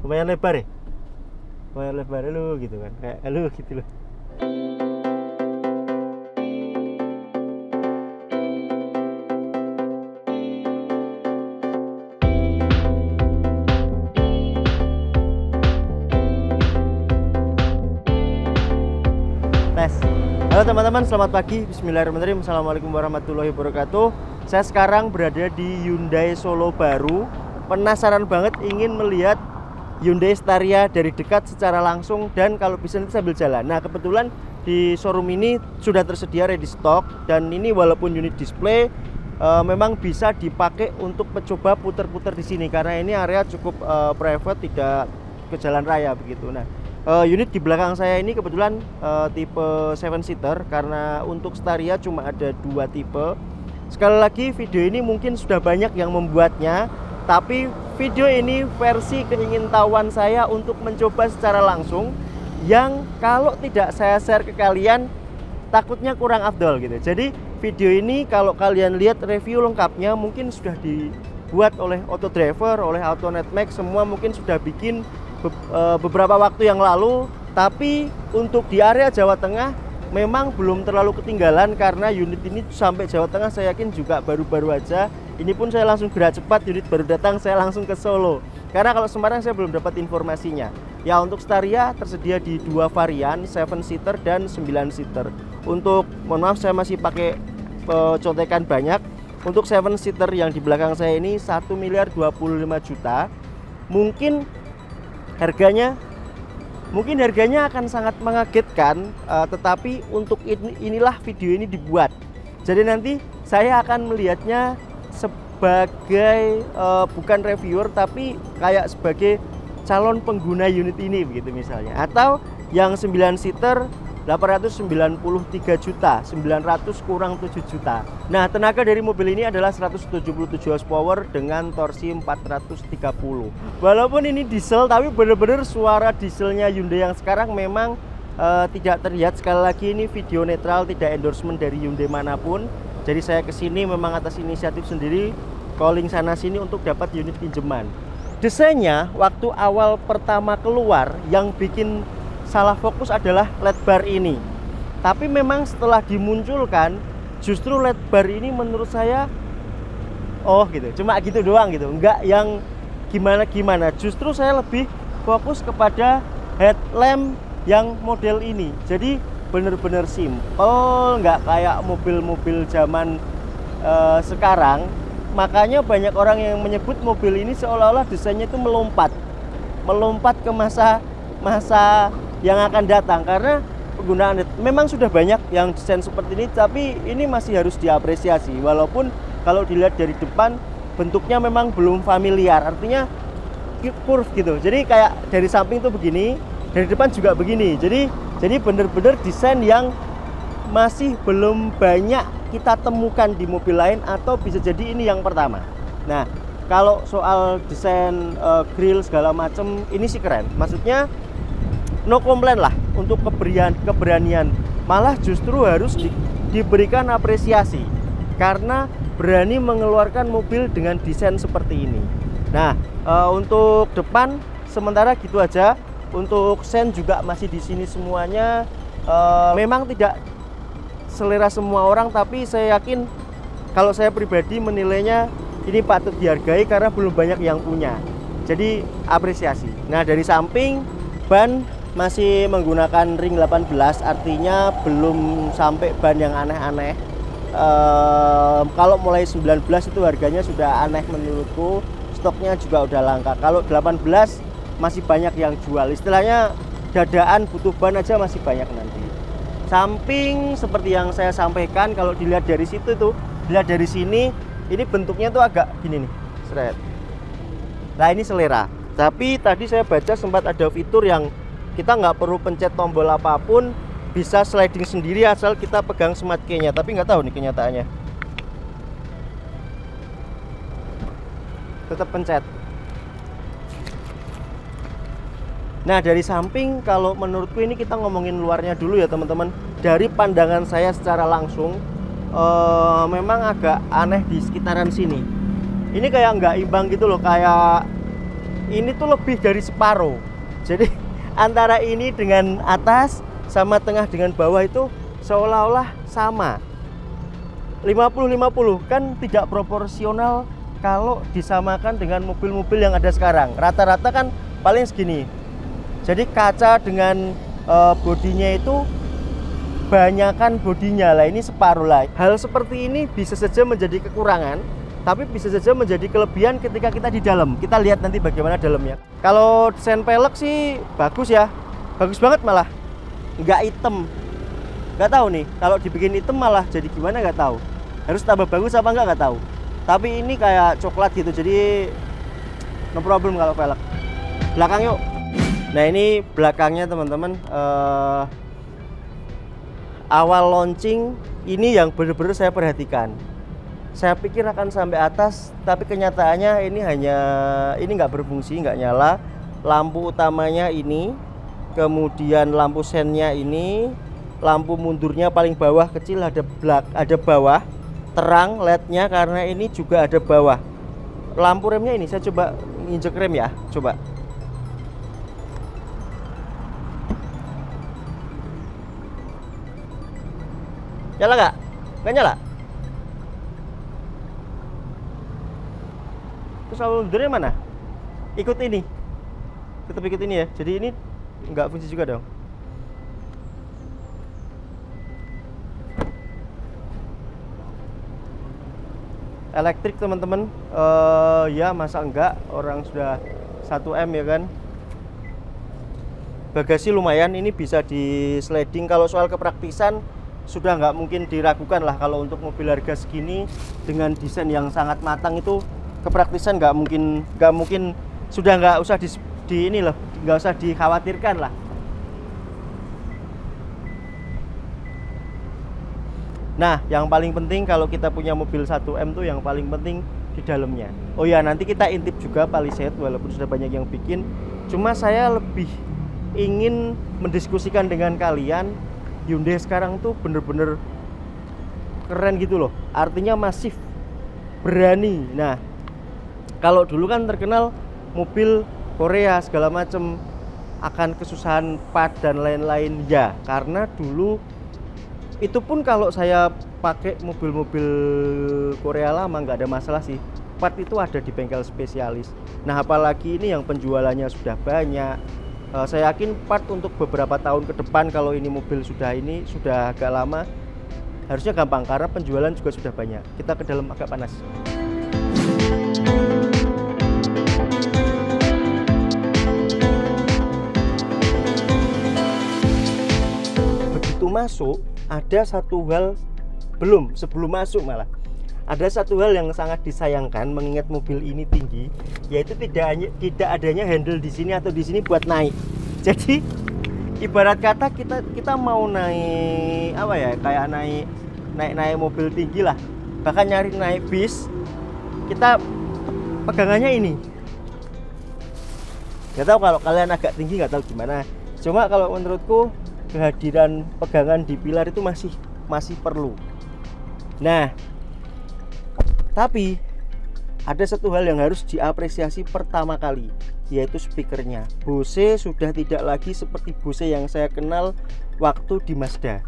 lumayan lebar ya, lumayan lebar lu gitu kan, kayak lu gitu loh. Tes. Halo teman-teman, selamat pagi. Bismillahirrahmanirrahim. Assalamualaikum warahmatullahi wabarakatuh. Saya sekarang berada di Hyundai Solo baru. Penasaran banget ingin melihat Hyundai Staria dari dekat secara langsung, dan kalau bisa nanti sambil jalan. Nah, kebetulan di showroom ini sudah tersedia ready stock, dan ini walaupun unit display memang bisa dipakai untuk mencoba putar-putar di sini karena ini area cukup private, tidak ke jalan raya begitu. Nah, unit di belakang saya ini kebetulan tipe 7-seater, karena untuk Staria cuma ada 2 tipe. Sekali lagi, video ini mungkin sudah banyak yang membuatnya, tapi video ini versi keingintahuan saya untuk mencoba secara langsung, yang kalau tidak saya share ke kalian takutnya kurang afdol gitu. Jadi video ini kalau kalian lihat review lengkapnya mungkin sudah dibuat oleh Auto Driver, oleh Autonet Max, semua mungkin sudah bikin beberapa waktu yang lalu. Tapi untuk di area Jawa Tengah memang belum terlalu ketinggalan, karena unit ini sampai Jawa Tengah saya yakin juga baru-baru aja. Ini pun saya langsung gerak cepat, unit baru datang saya langsung ke Solo, karena kalau Semarang saya belum dapat informasinya. Ya, untuk Staria tersedia di 2 varian, 7-seater dan 9-seater. Untuk, mohon maaf saya masih pakai contekan banyak. Untuk 7-seater yang di belakang saya ini 1.025.000.000. Mungkin harganya akan sangat mengagetkan, tetapi untuk inilah video ini dibuat. Jadi nanti saya akan melihatnya sebagai bukan reviewer, tapi kayak sebagai calon pengguna unit ini begitu misalnya. Atau yang 9-seater 893 juta, 900 kurang 7 juta. Nah, tenaga dari mobil ini adalah 177 horsepower dengan torsi 430. Walaupun ini diesel, tapi benar-benar suara dieselnya Hyundai yang sekarang memang tidak terlihat. Sekali lagi, ini video netral, tidak endorsement dari Hyundai manapun. Jadi saya kesini memang atas inisiatif sendiri, calling sana sini untuk dapat unit pinjaman. Desainnya waktu awal pertama keluar yang bikin salah fokus adalah LED bar ini. Tapi memang setelah dimunculkan, justru LED bar ini menurut saya gitu, cuma gitu doang gitu, enggak yang gimana-gimana. Justru saya lebih fokus kepada headlamp yang model ini. Jadi bener-bener simple, nggak kayak mobil-mobil zaman sekarang. Makanya banyak orang yang menyebut mobil ini seolah-olah desainnya itu melompat ke masa yang akan datang, karena penggunaan memang sudah banyak yang desain seperti ini, tapi ini masih harus diapresiasi. Walaupun kalau dilihat dari depan bentuknya memang belum familiar, artinya curve gitu. Jadi kayak dari samping tuh begini, dari depan juga begini. Jadi bener-bener desain yang masih belum banyak kita temukan di mobil lain, atau bisa jadi ini yang pertama. Nah, kalau soal desain grill segala macam ini sih keren. Maksudnya no komplain lah untuk keberanian. Malah justru harus diberikan apresiasi, karena berani mengeluarkan mobil dengan desain seperti ini. Nah, untuk depan sementara gitu aja. Untuk sen juga masih di sini semuanya. Memang tidak selera semua orang, tapi saya yakin kalau saya pribadi menilainya ini patut dihargai karena belum banyak yang punya. Jadi apresiasi. Nah, dari samping ban masih menggunakan ring 18, artinya belum sampai ban yang aneh-aneh. Kalau mulai 19 itu harganya sudah aneh menurutku, stoknya juga udah langka. Kalau 18 masih banyak yang jual, istilahnya dadaan butuh ban aja masih banyak nanti. Samping seperti yang saya sampaikan, kalau dilihat dari situ tuh, dilihat dari sini, ini bentuknya tuh agak gini nih, seret. Nah, ini selera. Tapi tadi saya baca sempat ada fitur yang kita nggak perlu pencet tombol apapun, bisa sliding sendiri asal kita pegang smart key-nya. Tapi nggak tahu nih kenyataannya. Tetap pencet. Nah, dari samping kalau menurutku ini kita ngomongin luarnya dulu ya teman-teman. Dari pandangan saya secara langsung, memang agak aneh di sekitaran sini. Ini kayak nggak imbang gitu loh, kayak ini tuh lebih dari separuh. Jadi antara ini dengan atas sama tengah dengan bawah itu seolah-olah sama. 50-50 kan tidak proporsional kalau disamakan dengan mobil-mobil yang ada sekarang. Rata-rata kan paling segini. Jadi kaca dengan bodinya itu banyakan bodinya lah, ini separuh lah. Hal seperti ini bisa saja menjadi kekurangan, tapi bisa saja menjadi kelebihan ketika kita di dalam. Kita lihat nanti bagaimana dalamnya. Kalau desain pelek sih bagus ya, bagus banget malah, nggak hitam. Nggak tahu nih, kalau dibikin hitam malah jadi gimana nggak tahu. Harus tambah bagus apa nggak tahu. Tapi ini kayak coklat gitu, jadi no problem kalau pelek. Belakang yuk. Nah ini belakangnya teman-teman. Awal launching ini yang benar-benar saya perhatikan. Saya pikir akan sampai atas, tapi kenyataannya ini nggak berfungsi, nggak nyala. Lampu utamanya ini, kemudian lampu sennya ini, lampu mundurnya paling bawah kecil ada bawah, terang LED-nya karena ini juga ada bawah. Lampu remnya ini saya coba injek rem ya, coba. Nyala nggak? Nggak nyala? Terus lampu mundurnya mana? Ikut ini. Tetap ikut ini ya. Jadi ini nggak fungsi juga dong. Elektrik teman-teman. Ya masa enggak, orang sudah 1M ya kan. Bagasi lumayan, ini bisa di sliding. Kalau soal kepraktisan sudah nggak mungkin diragukan lah, kalau untuk mobil harga segini dengan desain yang sangat matang itu kepraktisan nggak mungkin, sudah nggak usah nggak usah dikhawatirkan lah. Nah yang paling penting kalau kita punya mobil 1M tuh yang paling penting di dalamnya. Oh ya, nanti kita intip juga palisade walaupun sudah banyak yang bikin, cuma saya lebih ingin mendiskusikan dengan kalian. Hyundai sekarang tuh bener-bener keren gitu loh, artinya masif, berani. Nah kalau dulu kan terkenal mobil Korea segala macem akan kesusahan part dan lain-lain ya, karena dulu itu pun kalau saya pakai mobil-mobil Korea lama nggak ada masalah sih, part itu ada di bengkel spesialis. Nah apalagi ini yang penjualannya sudah banyak. Saya yakin part untuk beberapa tahun ke depan, kalau ini mobil sudah agak lama, harusnya gampang karena penjualan juga sudah banyak. Kita ke dalam, agak panas. Begitu masuk, ada satu hal, sebelum masuk malah ada satu hal yang sangat disayangkan mengingat mobil ini tinggi, yaitu tidak adanya handle di sini atau di sini buat naik. Jadi ibarat kata kita mau naik apa ya, kayak naik mobil tinggi lah, bahkan nyari naik bis, kita pegangannya ini. Nggak tahu kalau kalian agak tinggi nggak tahu gimana. Cuma kalau menurutku kehadiran pegangan di pilar itu masih perlu. Nah tapi ada satu hal yang harus diapresiasi pertama kali, yaitu speakernya. Bose sudah tidak lagi seperti Bose yang saya kenal waktu di Mazda.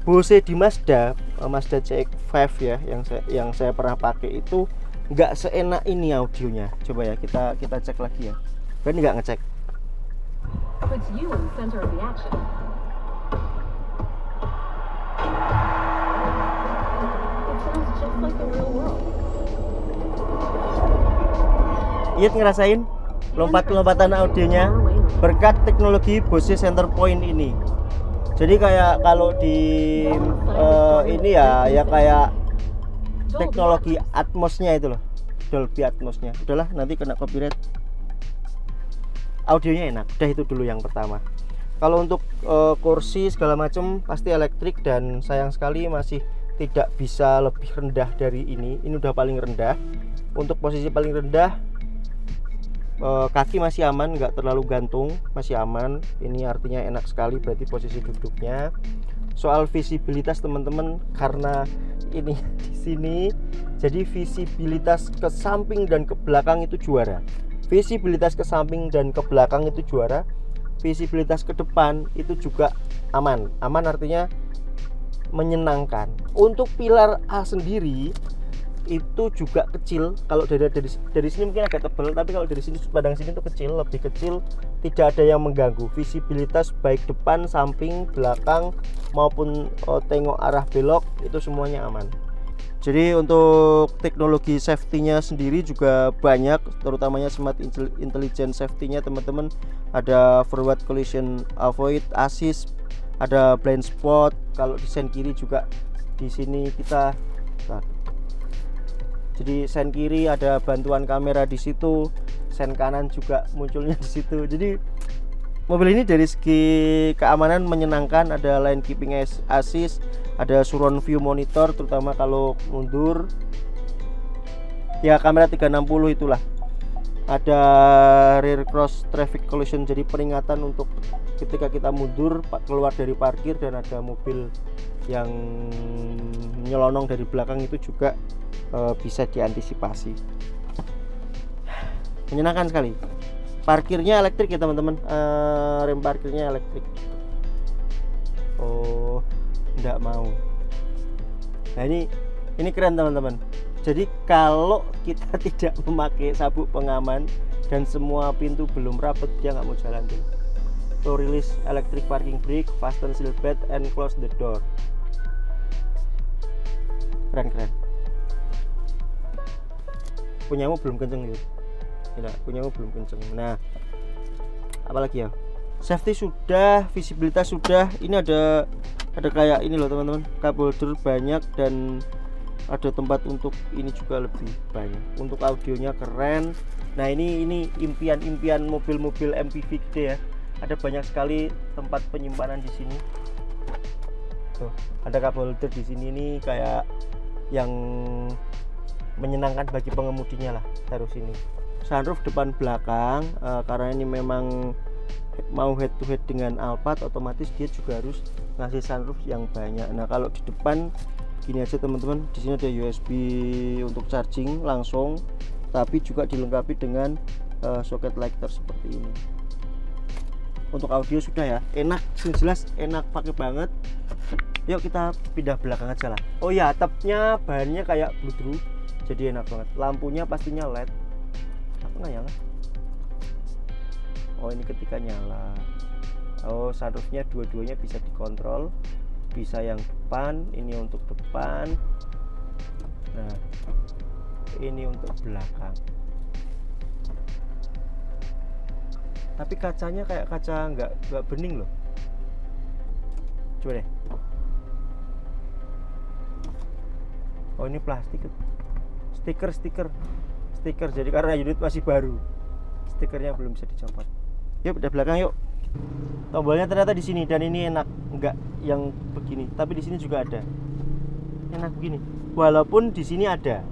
Bose di Mazda CX-5 ya, yang saya pernah pakai itu nggak seenak ini audionya. Coba ya kita cek lagi ya. Kan nggak ngecek. Iya ngerasain lompat-lompatan audionya berkat teknologi Bose Center Point ini. Jadi kayak kalau di ini ya kayak teknologi Atmosnya itu loh, Dolby Atmosnya. Udahlah nanti kena copyright. Audionya enak. Udah itu dulu yang pertama. Kalau untuk kursi segala macam pasti elektrik, dan sayang sekali masih tidak bisa lebih rendah dari ini. Ini udah paling rendah. Untuk posisi paling rendah kaki masih aman, nggak terlalu gantung, masih aman. Ini artinya enak sekali, berarti posisi duduknya. Soal visibilitas teman-teman, karena ini di sini, jadi visibilitas ke samping dan ke belakang itu juara. visibilitas ke samping dan ke belakang itu juara, visibilitas ke depan itu juga aman. Aman artinya menyenangkan. Untuk pilar A sendiri itu juga kecil. Kalau dari sini mungkin agak tebal, tapi kalau dari sini pandang sini itu kecil, lebih kecil, tidak ada yang mengganggu. Visibilitas baik depan, samping, belakang maupun tengok arah belok itu semuanya aman. Jadi untuk teknologi safety-nya sendiri juga banyak, terutamanya smart intelligent safety-nya teman-teman. Ada forward collision avoid assist, ada blind spot. Kalau di sen kiri juga di sini kita jadi sen kiri ada bantuan kamera di situ, sen kanan juga munculnya di situ. Jadi mobil ini dari segi keamanan menyenangkan, ada lane keeping assist, ada surround view monitor terutama kalau mundur. Ya kamera 360 itulah. Ada rear cross traffic collision, jadi peringatan untuk ketika kita mundur keluar dari parkir dan ada mobil yang nyelonong dari belakang itu juga bisa diantisipasi. Menyenangkan sekali. Parkirnya elektrik ya teman-teman, rem parkirnya elektrik. Oh, enggak mau. Nah ini keren teman-teman. Jadi kalau kita tidak memakai sabuk pengaman dan semua pintu belum rapet, dia nggak mau jalan dulu. So release electric parking brake, fasten seat belt and close the door. Keren. Punyamu belum kenceng gitu. Tidak, punyamu belum kenceng. Nah, apalagi ya? Safety sudah, visibilitas sudah. Ini ada kayak ini loh teman-teman, cup holder banyak dan ada tempat untuk ini juga lebih banyak. Untuk audionya keren. Nah ini impian mobil-mobil MPV gede ya. Ada banyak sekali tempat penyimpanan di sini. Tuh, ada cup holder di sini nih kayak yang menyenangkan bagi pengemudinya lah, taruh sini. Sunroof depan belakang, karena ini memang mau head to head dengan Alphard, otomatis dia juga harus ngasih sunroof yang banyak. Nah kalau di depan gini aja teman-teman, di sini ada USB untuk charging langsung, tapi juga dilengkapi dengan socket lighter seperti ini. Untuk audio sudah ya, enak, jelas enak, pakai banget. Yuk kita pindah belakang aja lah. Oh ya, atapnya bahannya kayak bludru, jadi enak banget. Lampunya pastinya LED. Apa nggak nyala? Oh ini ketika nyala. Oh sunroofnya dua-duanya bisa dikontrol, bisa yang depan, ini untuk depan. Nah ini untuk belakang. Tapi kacanya kayak kaca nggak bening loh. Coba deh. Oh ini plastik, stiker. Jadi karena unit masih baru, stikernya belum bisa dicopot. Yuk udah belakang yuk. Tombolnya ternyata di sini dan ini enak, enggak yang begini, tapi di sini juga ada. Enak begini. Walaupun di sini ada.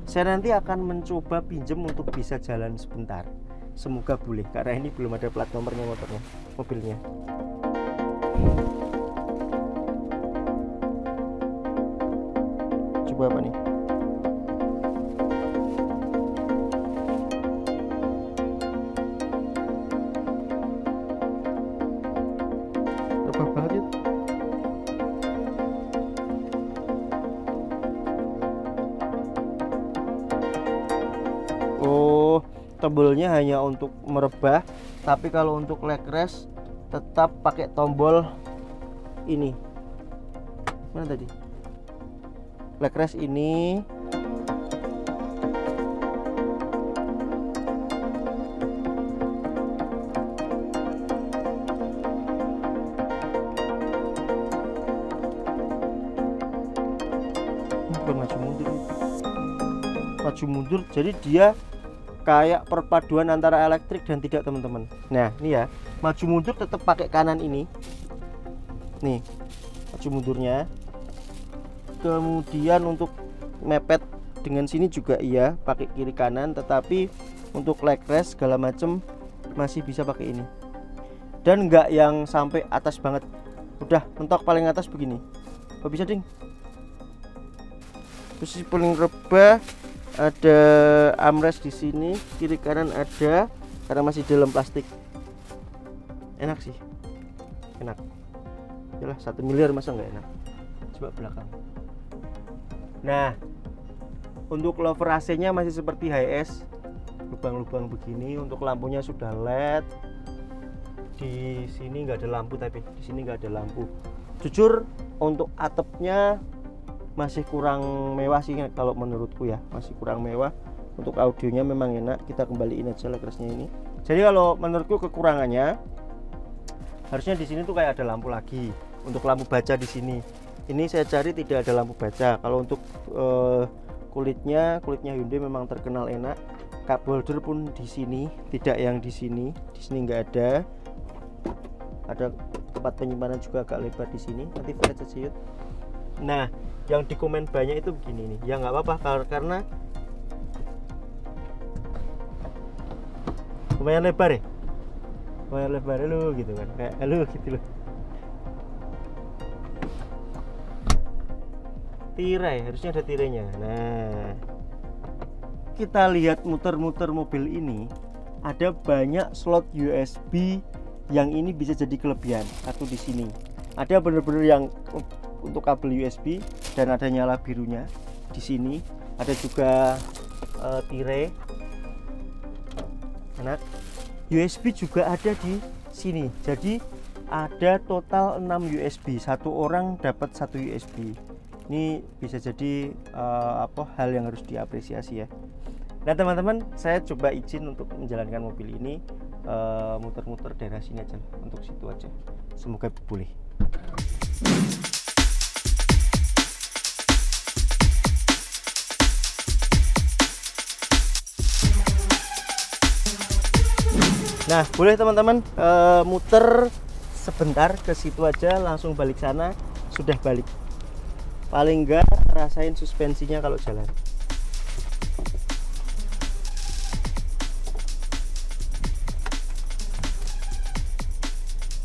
Saya nanti akan mencoba pinjem untuk bisa jalan sebentar. Semoga boleh, karena ini belum ada plat nomornya mobilnya. Coba apa nih? Rebah banget itu. Oh, tombolnya hanya untuk merebah, tapi kalau untuk leg rest tetap pakai tombol ini. Mana tadi? Leg rest ini. Bukan maju mundur, jadi dia kayak perpaduan antara elektrik dan tidak teman-teman. Nah ini ya, maju mundur tetap pakai kanan ini nih, maju mundurnya. Kemudian untuk mepet dengan sini juga iya pakai kiri kanan, tetapi untuk leg rest segala macam masih bisa pakai ini, dan enggak yang sampai atas banget, udah mentok paling atas begini. Kok bisa ding? Posisi paling rebah ada armrest di sini, kiri kanan ada, karena masih dalam plastik. Enak sih, enak. Yalah 1 miliar masa nggak enak. Coba belakang. Nah, untuk lover AC-nya masih seperti HS, lubang-lubang begini. Untuk lampunya sudah LED. Di sini nggak ada lampu, tapi di sini nggak ada lampu. Jujur untuk atapnya masih kurang mewah sih kalau menurutku ya, masih kurang mewah. Untuk audionya memang enak, kita kembaliin aja legrasnya ini. Jadi kalau menurutku kekurangannya harusnya di sini tuh kayak ada lampu lagi. Untuk lampu baca di sini, ini saya cari tidak ada lampu baca. Kalau untuk kulitnya Hyundai memang terkenal enak. Cup holder pun di sini, tidak yang di sini nggak ada. Ada tempat penyimpanan juga agak lebar di sini. Nanti lihat aja yuk. Nah, yang di komen banyak itu begini nih. Ya nggak apa-apa karena lumayan lebar ya. Lumayan lebar lu gitu kan. Kayak lu gitu loh. Tirai, harusnya ada tirainya. Nah, kita lihat muter-muter mobil ini, ada banyak slot USB yang ini bisa jadi kelebihan. Atau di sini ada bener-bener yang untuk kabel USB dan ada nyala birunya. Di sini ada juga tirai, enak. USB juga ada di sini. Jadi ada total 6 USB. Satu orang dapat 1 USB. Ini bisa jadi hal yang harus diapresiasi ya. Nah teman-teman, saya coba izin untuk menjalankan mobil ini muter-muter daerah sini aja, untuk situ aja. Semoga boleh. Nah, boleh teman-teman muter sebentar ke situ aja, langsung balik sana, sudah balik. Paling enggak rasain suspensinya kalau jalan.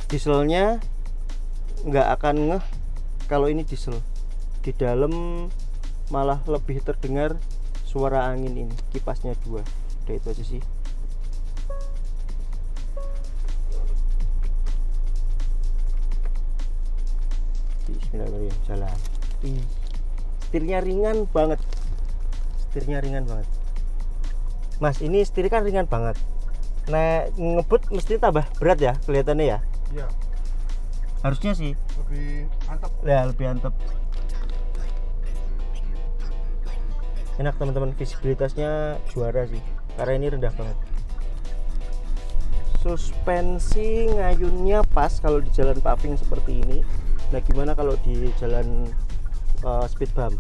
Dieselnya nggak akan ngeh kalau ini diesel. Di dalam malah lebih terdengar suara angin ini. Kipasnya 2. Udah itu aja sih. Bismillahirrahmanirrahim, jalan. Setirnya ringan banget. Setirnya ringan banget. Mas, ini setir kan ringan banget. Nah, ngebut mesti tambah berat ya kelihatannya ya? Iya. Harusnya sih. Lebih antep. Ya, lebih antep. Enak teman-teman, visibilitasnya juara sih. Karena ini rendah banget. Suspensi ngayunnya pas kalau di jalan paving seperti ini. Nah, gimana kalau di jalan speed bump?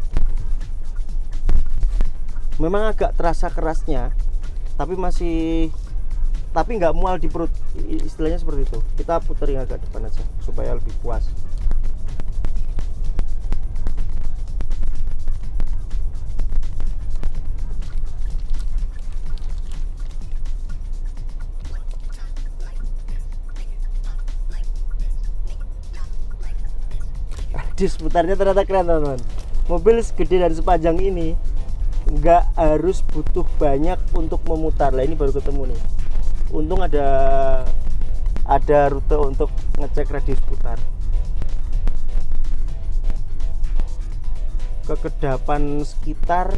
Memang agak terasa kerasnya, tapi nggak mual di perut, istilahnya seperti itu. Kita puterin agak depan aja supaya lebih puas. Seputarnya ternyata keren teman-teman. Mobil segede dan sepanjang ini nggak harus butuh banyak untuk memutar. Lah ini baru ketemu nih. Untung ada rute untuk ngecek radius putar. Kekedapan sekitar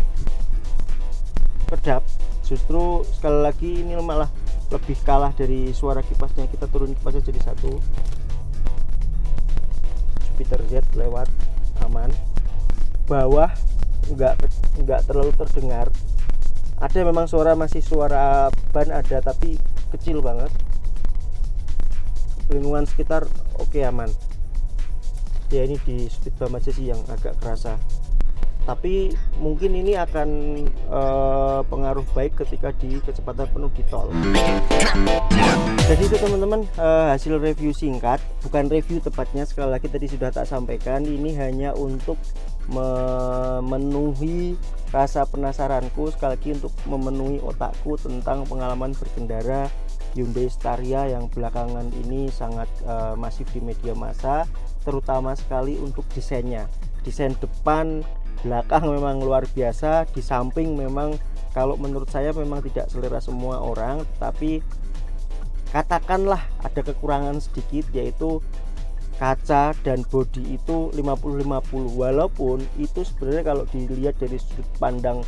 kedap. Justru sekali lagi ini malah lebih kalah dari suara kipasnya. Kita turun kipasnya jadi 1. Jupiter Z lewat aman. Bawah nggak terlalu terdengar. Ada memang masih suara ban ada, tapi kecil banget. Lingkungan sekitar oke, aman. Ya ini di speed bump aja sih yang agak kerasa. Tapi mungkin ini akan pengaruh baik ketika di kecepatan penuh di tol. Jadi itu teman-teman, hasil review singkat, bukan review tepatnya, sekali lagi tadi sudah tak sampaikan. Ini hanya untuk memenuhi rasa penasaranku, sekali lagi untuk memenuhi otakku tentang pengalaman berkendara Hyundai Staria yang belakangan ini sangat masif di media massa, terutama sekali untuk desainnya. Desain depan belakang memang luar biasa, di samping memang kalau menurut saya memang tidak selera semua orang, tapi katakanlah ada kekurangan sedikit, yaitu kaca dan bodi itu 50-50, walaupun itu sebenarnya kalau dilihat dari sudut pandang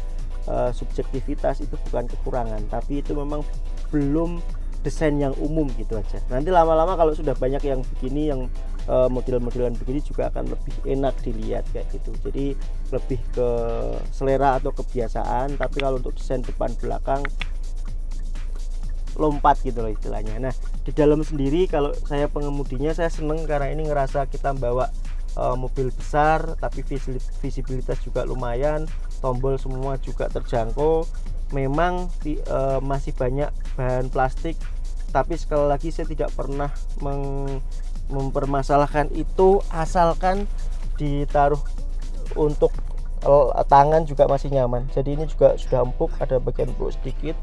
subjektivitas itu bukan kekurangan, tapi itu memang belum desain yang umum gitu aja. Nanti lama-lama kalau sudah banyak yang begini, yang model-modelan begini juga akan lebih enak dilihat kayak gitu. Jadi lebih ke selera atau kebiasaan, tapi kalau untuk desain depan belakang lompat gitu loh istilahnya. Nah, di dalam sendiri kalau saya pengemudinya saya seneng karena ini ngerasa kita bawa mobil besar tapi visibilitas juga lumayan, tombol semua juga terjangkau. Memang masih banyak bahan plastik, tapi sekali lagi saya tidak pernah mempermasalahkan itu, asalkan ditaruh untuk tangan juga masih nyaman. Jadi ini juga sudah empuk, ada bagian empuk sedikit,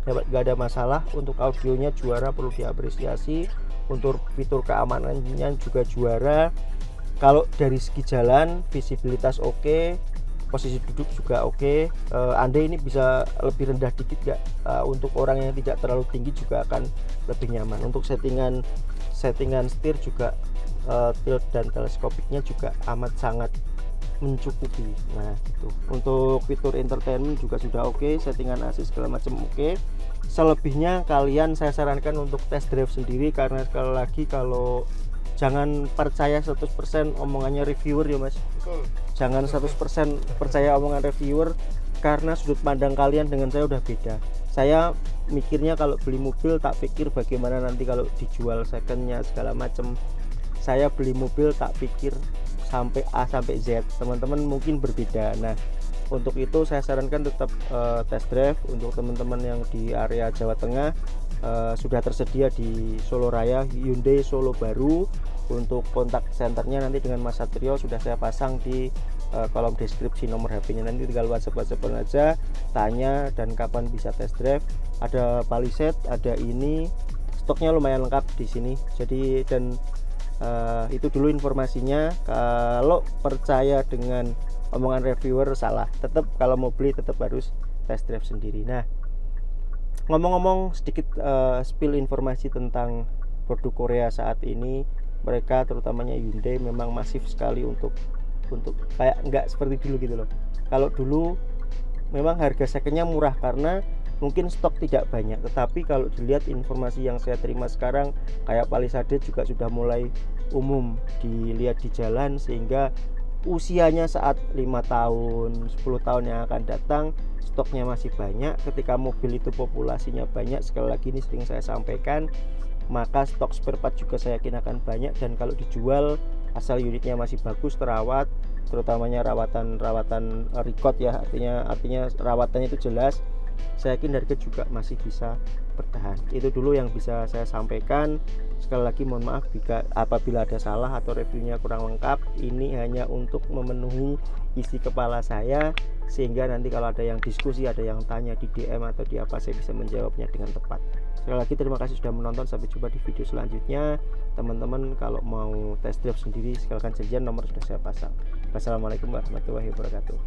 nggak ada masalah. Untuk audionya juara, perlu diapresiasi. Untuk fitur keamanannya juga juara. Kalau dari segi jalan, visibilitas oke, posisi duduk juga oke. Andai ini bisa lebih rendah dikit nggak, untuk orang yang tidak terlalu tinggi juga akan lebih nyaman. Untuk settingan setir juga tilt dan teleskopiknya juga amat sangat mencukupi. Nah gitu. Untuk fitur entertainment juga sudah oke, settingan AC segala macam oke. Selebihnya kalian saya sarankan untuk test drive sendiri, karena sekali lagi kalau jangan percaya 100% omongannya reviewer ya Mas. Jangan 100% percaya omongan reviewer, karena sudut pandang kalian dengan saya udah beda. Saya mikirnya kalau beli mobil tak pikir bagaimana nanti kalau dijual secondnya segala macam. Saya beli mobil tak pikir sampai A sampai Z. Teman-teman mungkin berbeda. Nah, untuk itu saya sarankan tetap test drive. Untuk teman-teman yang di area Jawa Tengah, sudah tersedia di Solo Raya Hyundai Solo baru. Untuk kontak senternya nanti dengan Mas Satrio sudah saya pasang di kolom deskripsi, nomor HP-nya. Nanti tinggal WhatsApp aja, tanya dan kapan bisa test drive. Ada Palisade, ada ini, stoknya lumayan lengkap di sini. Jadi dan itu dulu informasinya. Kalau percaya dengan omongan reviewer salah. Tetap kalau mau beli tetap harus test drive sendiri. Nah, ngomong-ngomong sedikit spill informasi tentang produk Korea saat ini. Mereka terutamanya Hyundai memang masif sekali untuk kayak nggak seperti dulu gitu loh. Kalau dulu memang harga secondnya murah karena mungkin stok tidak banyak, tetapi kalau dilihat informasi yang saya terima sekarang, kayak Palisade juga sudah mulai umum dilihat di jalan, sehingga usianya saat 5 tahun 10 tahun yang akan datang stoknya masih banyak. Ketika mobil itu populasinya banyak, sekali lagi ini sering saya sampaikan, maka stok spare part juga saya yakin akan banyak. Dan kalau dijual asal unitnya masih bagus, terawat, terutamanya rawatan record ya, artinya rawatannya itu jelas, saya yakin harga juga masih bisa bertahan. Itu dulu yang bisa saya sampaikan. Sekali lagi mohon maaf apabila ada salah atau reviewnya kurang lengkap. Ini hanya untuk memenuhi isi kepala saya, sehingga nanti kalau ada yang diskusi, ada yang tanya di DM atau di apa, saya bisa menjawabnya dengan tepat. Sekali lagi terima kasih sudah menonton, sampai jumpa di video selanjutnya. Teman-teman kalau mau test drive sendiri silakan janjian, nomor sudah saya pasang. Wassalamualaikum warahmatullahi wabarakatuh.